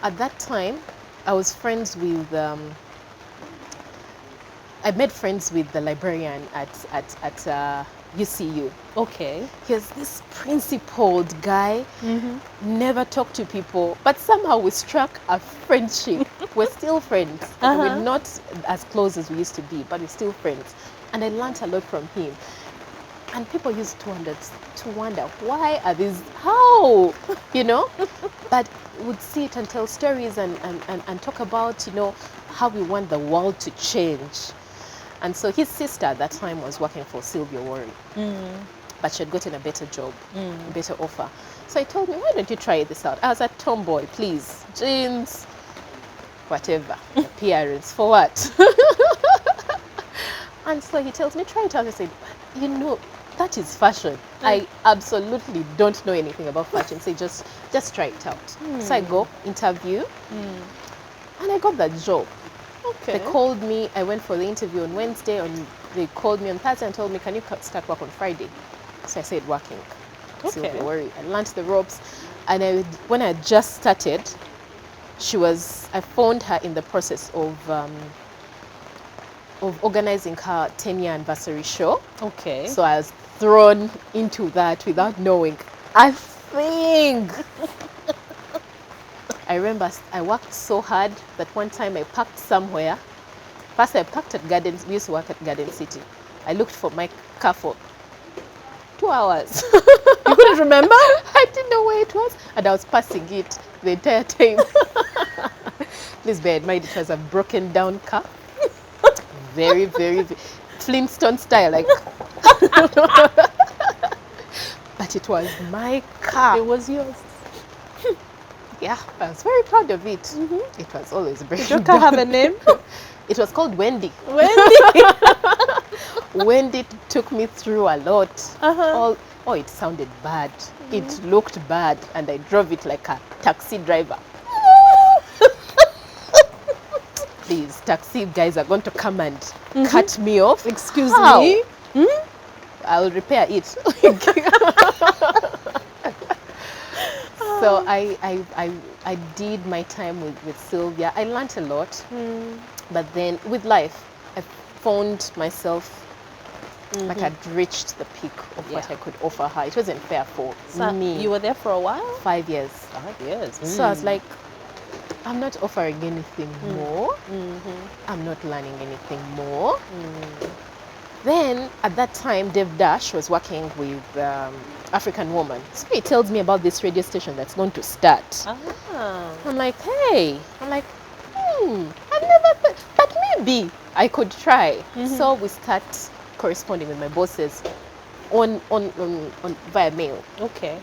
at that time, I was friends with, I made friends with the librarian at UCU. Okay. He was this principled guy, never talked to people, but somehow we struck a friendship. We're still friends. We're not as close as we used to be, but we're still friends. And I learned a lot from him. And people used to wonder, why are these, how, you know? But would sit and tell stories and talk about, you know, how we want the world to change. And so his sister at that time was working for Sylvia Worry. But she had gotten a better job, a better offer. So he told me, why don't you try this out? I was a tomboy, please. Jeans, whatever, appearance, for what? And so he tells me, try it out. I said, you know, that is fashion. I absolutely don't know anything about fashion. So just try it out. So I go, interview, and I got that job. Okay. They called me, I went for the interview on Wednesday, and they called me on Thursday and told me, can you start work on Friday? So I said, working. So don't worry. I learned the ropes. And when I just started, I phoned her in the process of organizing her 10-year anniversary show. Okay. So I was thrown into that without knowing a thing. I remember I worked so hard that one time I parked somewhere. First I parked at Gardens. We used to work at Garden City. I looked for my car for 2 hours. You couldn't remember? I didn't know where it was, and I was passing it the entire time. Please bear in mind, it was a broken down car. Very, very Flintstone style, like. But it was my car. It was yours. Yeah, I was very proud of it. It was always breaking Did your car have a name? It was called Wendy. Wendy. Wendy took me through a lot. It sounded bad. It looked bad, and I drove it like a taxi driver. These taxi guys are going to come and cut me off. Excuse How? me? I'll repair it. So I did my time with Sylvia. I learned a lot. But then with life, I found myself like I'd reached the peak of what I could offer her. It wasn't fair for me. You were there for a while? 5 years. 5 years. So I was like, I'm not offering anything more. I'm not learning anything more. Then at that time, Dave Dash was working with African Woman. So he tells me about this radio station that's going to start. I'm like, hey. I've never thought, but maybe I could try. So we start corresponding with my bosses on via mail. Okay.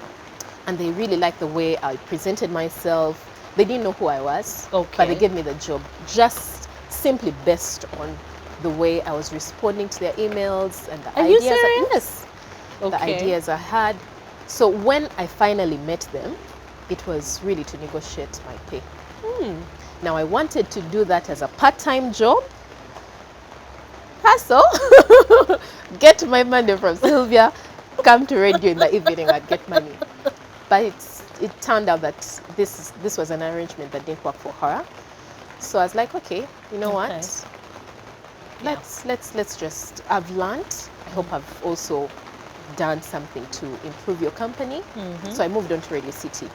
And they really liked the way I presented myself. They didn't know who I was, but they gave me the job just simply based on the way I was responding to their emails and the ideas. Yes, the ideas I had. So when I finally met them, it was really to negotiate my pay. Now I wanted to do that as a part-time job. Hustle, get my money from Sylvia, come to radio in the evening and get money. But it turned out that this was an arrangement that didn't work for her. So I was like, okay, you know what? Let's just, I've learned. I hope I've also done something to improve your company. So I moved on to Radio City.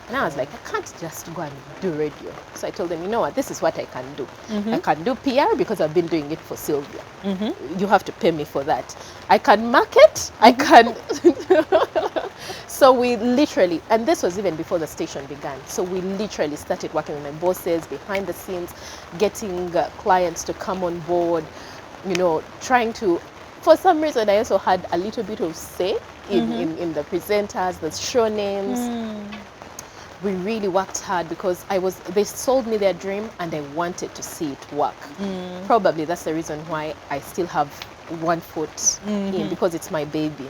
And I was like, I can't just go and do radio. So I told them, you know what, this is what I can do. I can do PR because I've been doing it for Sylvia. You have to pay me for that. I can market, I can. So we literally, and this was even before the station began, so we literally started working with my bosses behind the scenes, getting clients to come on board, you know, trying to, for some reason I also had a little bit of say in the presenters, the show names. We really worked hard because they sold me their dream and I wanted to see it work. Probably that's the reason why I still have one foot in, because it's my baby.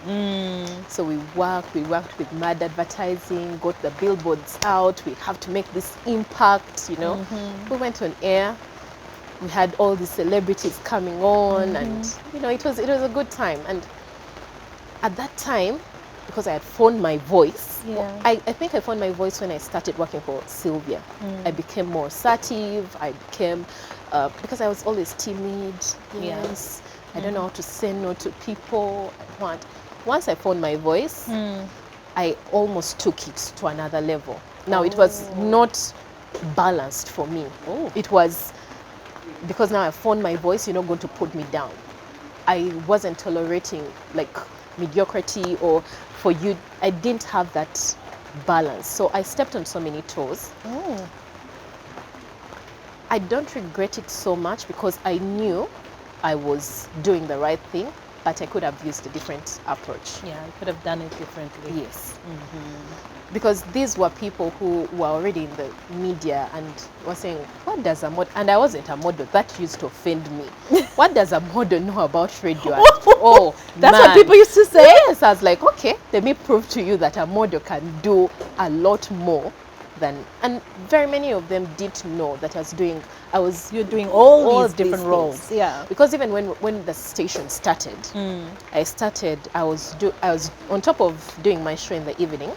So we worked with mad advertising, got the billboards out. We have to make this impact, you know. We went on air. We had all the celebrities coming on, and you know, it was a good time. And at that time, because I had found my voice. Yeah. I think I found my voice when I started working for Sylvia. I became more assertive. I became, because I was always timid. Yes. I don't know how to say no to people. Once I found my voice, I almost took it to another level. Now, it was not balanced for me. It was because now I found my voice, you're not going to put me down. I wasn't tolerating like mediocrity or for you. I didn't have that balance. So I stepped on so many toes. I don't regret it so much because I knew I was doing the right thing, but I could have used a different approach. Yeah, I could have done it differently. Yes. Because these were people who were already in the media and were saying, what does a model, and I wasn't a model, that used to offend me. What does a model know about radio? And, oh, that's man. what people used to say? Yes, I was like, okay, let me prove to you that a model can do a lot more than, and very many of them didn't know that you're doing all these different these roles. things. Yeah. Because even when the station started, I was on top of doing my show in the evening,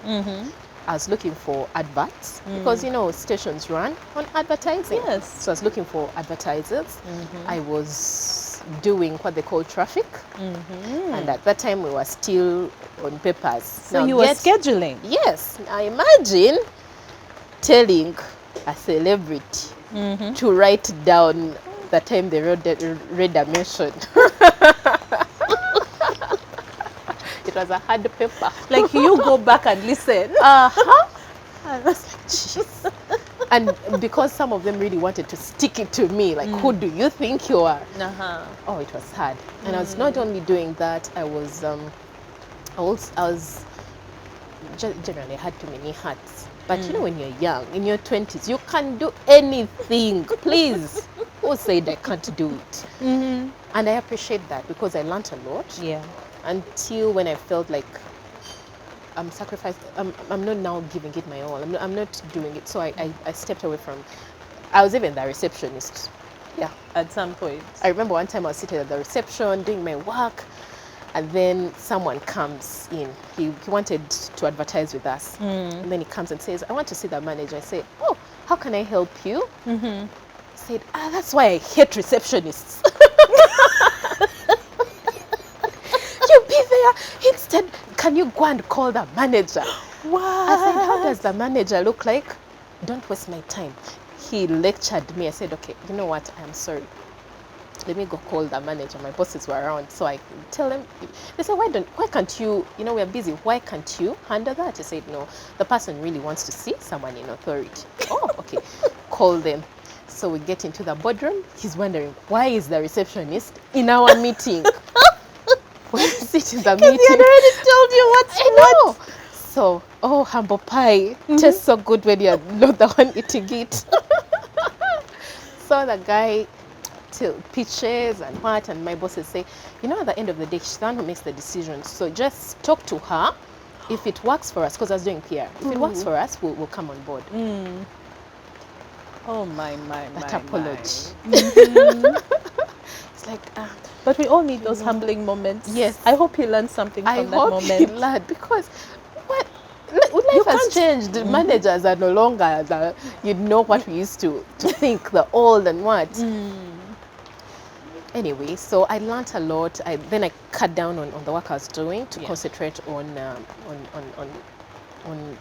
I was looking for adverts because stations run on advertising. Yes. So I was looking for advertisers. I was doing what they call traffic, and at that time we were still on papers. So you were scheduling? Yes. Now imagine telling a celebrity to write down the time they read a mention. It was a hard paper. Like you go back and listen. And I was like, jeez. And because some of them really wanted to stick it to me, like, who do you think you are? Oh, it was hard. And I was not only doing that, I was generally I had too many hats. But when you're young, in your 20s, you can do anything. Please. Who said I can't do it? And I appreciate that because I learned a lot. Yeah. Until when I felt like I'm sacrificed, I'm not now giving it my all. I'm not doing it. So I stepped away from, I was even the receptionist. Yeah. At some point. I remember one time I was sitting at the reception doing my work, and then someone comes in. He wanted to advertise with us. And then he comes and says, I want to see the manager. I say, oh, how can I help you? He said, that's why I hate receptionists. You be there. Instead, can you go and call the manager? What? I said, how does the manager look like? Don't waste my time. He lectured me. I said, okay, you know what? I'm sorry. Let me go call the manager. My bosses were around, so I tell them. They said, why can't you? We're busy. Why can't you handle that? I said, no. The person really wants to see someone in authority. Oh, okay. Call them. So we get into the boardroom. He's wondering, why is the receptionist in our meeting? We sit in the meeting. He had already told you what's what. So, humble pie tastes so good when you're not the one eating it. So the guy pitches and what, and my bosses say, at the end of the day, she's the one who makes the decisions. So just talk to her. If it works for us, because I was doing PR, if it works for us, we'll come on board. Oh my. That apology. It's like, but we all need those humbling moments. Yes. I hope he learned something from that moment. I hope he learned, because life has changed. The managers are no longer what we used to think, the old and what. Anyway, so I learned a lot. Then I cut down on the work I was doing to concentrate on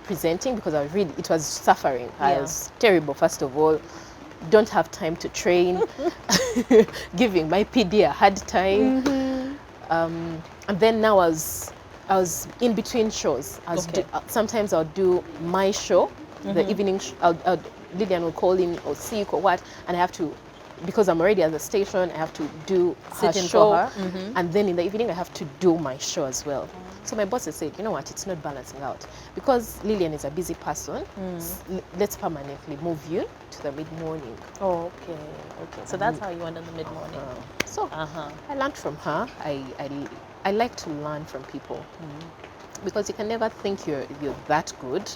presenting, because it was suffering. I was terrible, first of all. Don't have time to train, giving my PD a hard time. And then now I was in between shows. Sometimes I'll do my show, the evening. Lillian will call in or sick or what, and I have to, because I'm already at the station, I have to do her show, and then in the evening I have to do my show as well. So my bosses said, you know what, it's not balancing out. Because Lillian is a busy person, let's permanently move you to the mid-morning. Oh, okay. So that's how you went in the mid-morning. So I learned from her. I like to learn from people, because you can never think you're that good.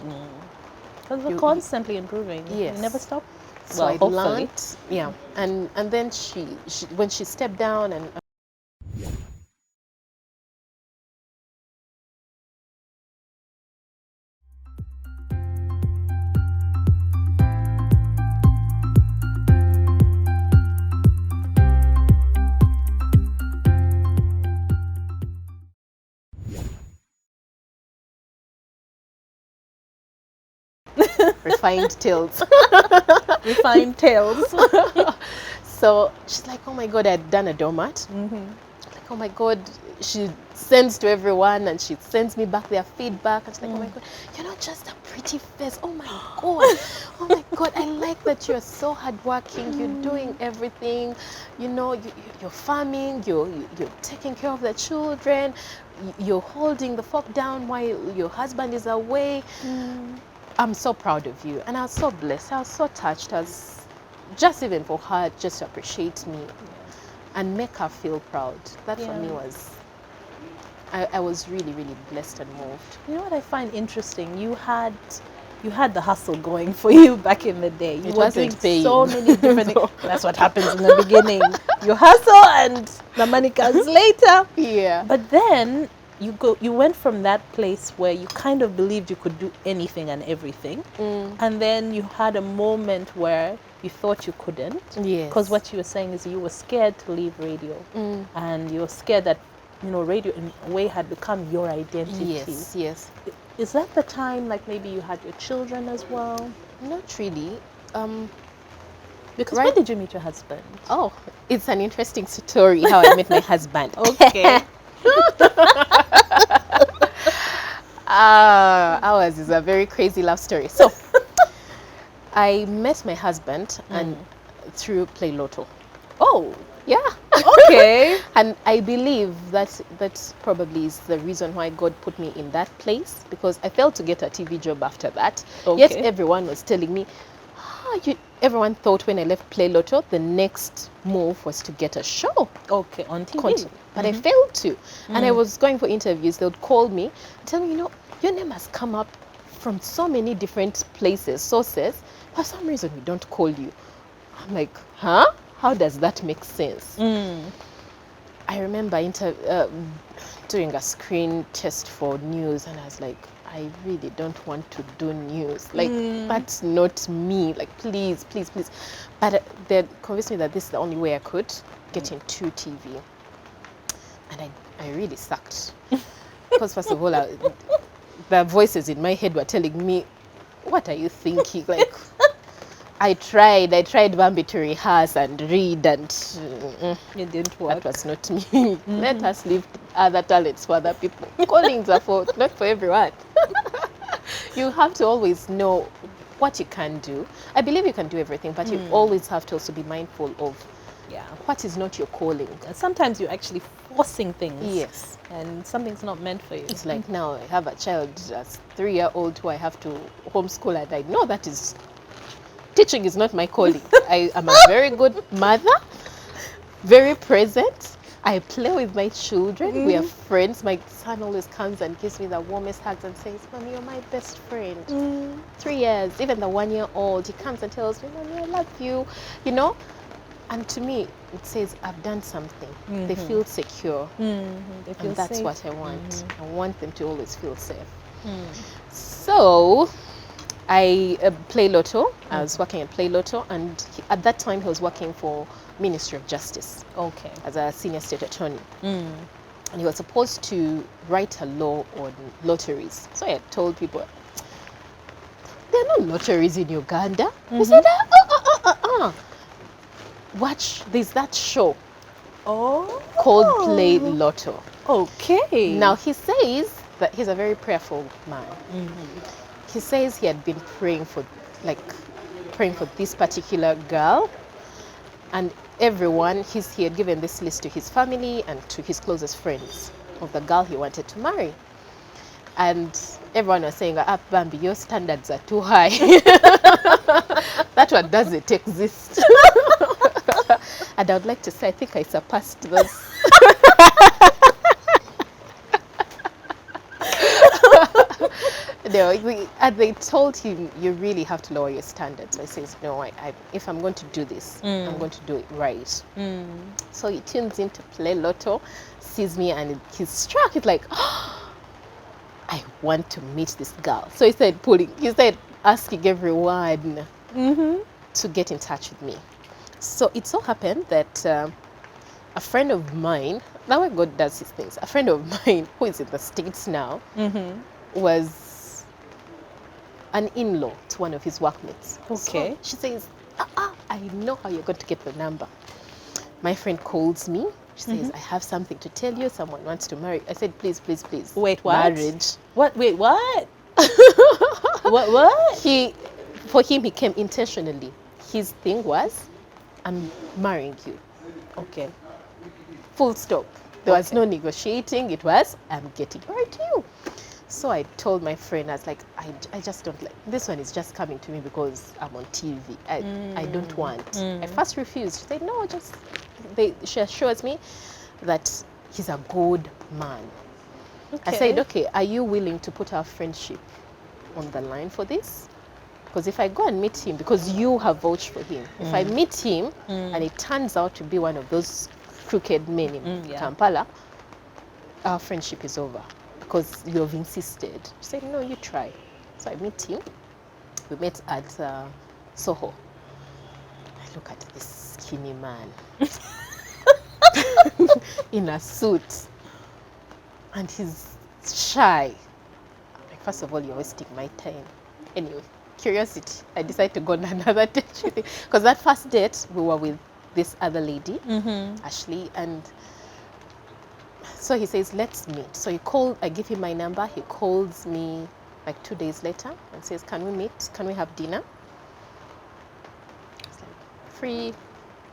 Because we're constantly improving. Yes. You never stop. So I learned, and then she when she stepped down and refined tales. Refined tales. So she's like, oh my God, I'd done a doormat. Like, oh my God, she sends to everyone and she sends me back their feedback. And she's like, oh my God, you're not just a pretty face. Oh my God. Oh my God, I like that you're so hardworking. You're doing everything. You know, you're farming, you're taking care of the children. You're holding the fork down while your husband is away. I'm so proud of you. And I was so blessed. I was so touched. I was just even for her just to appreciate me and make her feel proud. That for me was, I was really, really blessed and moved. You know what I find interesting? You had the hustle going for you back in the day. You were doing so many different things. That's what happens in the beginning. You hustle and the money comes later. Yeah. But then you went from that place where you kind of believed you could do anything and everything. And then you had a moment where you thought you couldn't. Yes. Because what you were saying is you were scared to leave radio. And you were scared that, you know, radio in a way had become your identity. Yes, yes. Is that the time, like maybe you had your children as well? Not really. Because when did you meet your husband? Oh, it's an interesting story how I met my husband. Okay. Ours is a very crazy love story. So, I met my husband and through Play Lotto. Oh, yeah. Okay. And I believe that probably is the reason why God put me in that place, because I failed to get a TV job after that. Okay. Yet everyone was telling me, everyone thought when I left Play Lotto, the next move was to get a show. Okay, on TV. But I failed to. And I was going for interviews. They would call me and tell me, you know, your name has come up from so many different places, sources. For some reason, we don't call you. I'm like, huh? How does that make sense? I remember doing a screen test for news, and I was like, I really don't want to do news. Like, that's not me. Like, please, please, please. But they convinced me that this is the only way I could get into TV. And I really sucked. Because first of all, the voices in my head were telling me, what are you thinking? Like, I tried Bambi to rehearse and read, and it didn't work. That was not me. Let us leave other talents for other people. Callings are not for everyone. You have to always know what you can do. I believe you can do everything, but you always have to also be mindful of what is not your calling. And sometimes you're actually forcing things. Yes. And something's not meant for you. It's like now I have a child, a 3-year-old who I have to homeschool, and I know that teaching is not my calling. I am a very good mother, very present. I play with my children. We are friends. My son always comes and gives me the warmest hugs and says, Mommy, you're my best friend. 3 years, even the 1-year-old, he comes and tells me, Mommy, I love you, you know? And to me, it says, I've done something. They feel secure. They feel and that's safe. What I want. I want them to always feel safe. So, I Play Lotto. I was working at Play Lotto, and at that time he was working for Ministry of Justice. Okay. As a senior state attorney. And he was supposed to write a law on lotteries. So I told people, there are no lotteries in Uganda. He said, watch, there's that show called Play Lotto. Okay. Now he says that he's a very prayerful man. He says he had been praying for this particular girl, and everyone, he had given this list to his family and to his closest friends of the girl he wanted to marry. And everyone was saying, Bambi, your standards are too high. That one doesn't exist. And I would like to say, I think I surpassed those. No, and they told him, you really have to lower your standards. So he says, no, if I'm going to do this, I'm going to do it right. So he tunes in to Play Lotto, sees me, and he's struck. He's like, I want to meet this girl. So he started asking everyone to get in touch with me. So it so happened that a friend of mine, now when God does his things, a friend of mine who is in the States now was an in-law to one of his workmates. Okay. So she says, I know how you're going to get the number. My friend calls me. She says, I have something to tell you. Someone wants to marry. I said, please, please, please. Wait, what? Marriage. What? Wait, what? What? For him, he came intentionally. His thing was, I'm marrying you. Okay. Full stop. There was no negotiating. It was, I'm getting married to you. So I told my friend, I was like, I just don't like, this one is just coming to me because I'm on TV. I don't want. I first refused. She said, no, she assures me that he's a good man. Okay. I said, okay, are you willing to put our friendship on the line for this? Because if I go and meet him, because you have vouched for him, if I meet him and it turns out to be one of those crooked men in Kampala, our friendship is over because you have insisted. She said, no, you try. So I meet him. We met at Soho. I look at this skinny man in a suit. And he's shy. Like, first of all, you're wasting my time. Anyway, curiosity. I decided to go on another date with him. Because that first date, we were with this other lady, Ashley, and so he says, let's meet. So I give him my number. He calls me like 2 days later and says, can we meet? Can we have dinner? It's like, free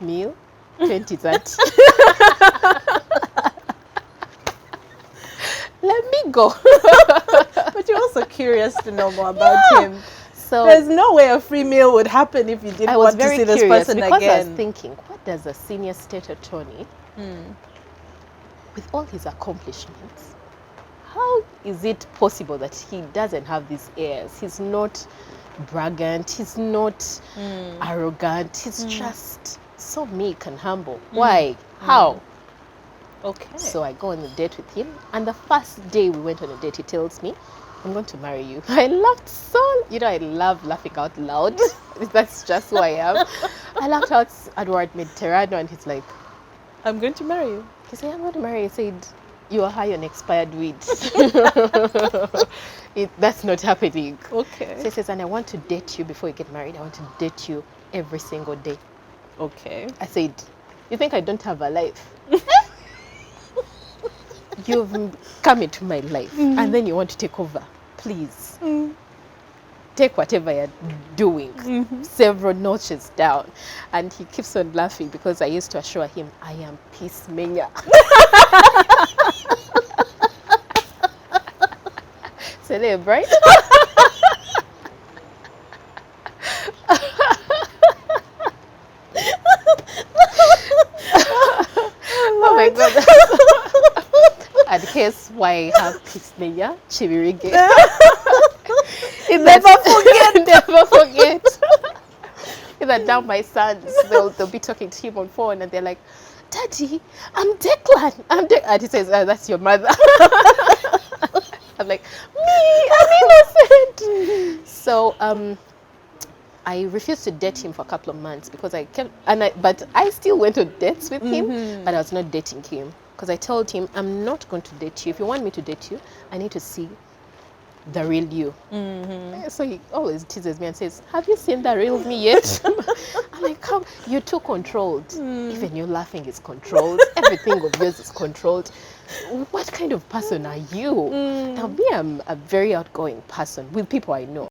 meal, 20, 30. Let me go. But you're also curious to know more about him. So there's no way a free meal would happen if you didn't want to see this person because again. I was thinking, what does a senior state attorney, with all his accomplishments, how is it possible that he doesn't have these airs? He's not braggant, he's not arrogant, he's just so meek and humble. Why? How? Okay. So I go on a date with him, and the first day we went on a date, he tells me, I'm going to marry you. I laughed so, I love laughing out loud. That's just who I am. I laughed out at word Mediterranean, and he's like, I'm going to marry you. He said, I'm going to marry you. He said, you are high on expired weed. That's not happening. Okay. So he says, and I want to date you before you get married. I want to date you every single day. Okay. I said, you think I don't have a life? You've come into my life and then you want to take over. Please take whatever you're doing several notches down. And he keeps on laughing because I used to assure him, I am peace Menya. Celebrate. Oh my God. And here's why I have peace Menya, Chibirige. Never forget. Never forget. Even now my sons, they'll be talking to him on phone and they're like, Daddy, I'm Declan. And he says, that's your mother. I'm like, me, I'm innocent. So I refused to date him for a couple of months because but I still went on dates with him, but I was not dating him. Because I told him, I'm not going to date you. If you want me to date you, I need to see the real you. So he always teases me and says, have you seen the real me yet? I'm like, come, you're too controlled. Even your laughing is controlled. Everything of yours is controlled. What kind of person are you? Now, me, I'm a very outgoing person with people I know.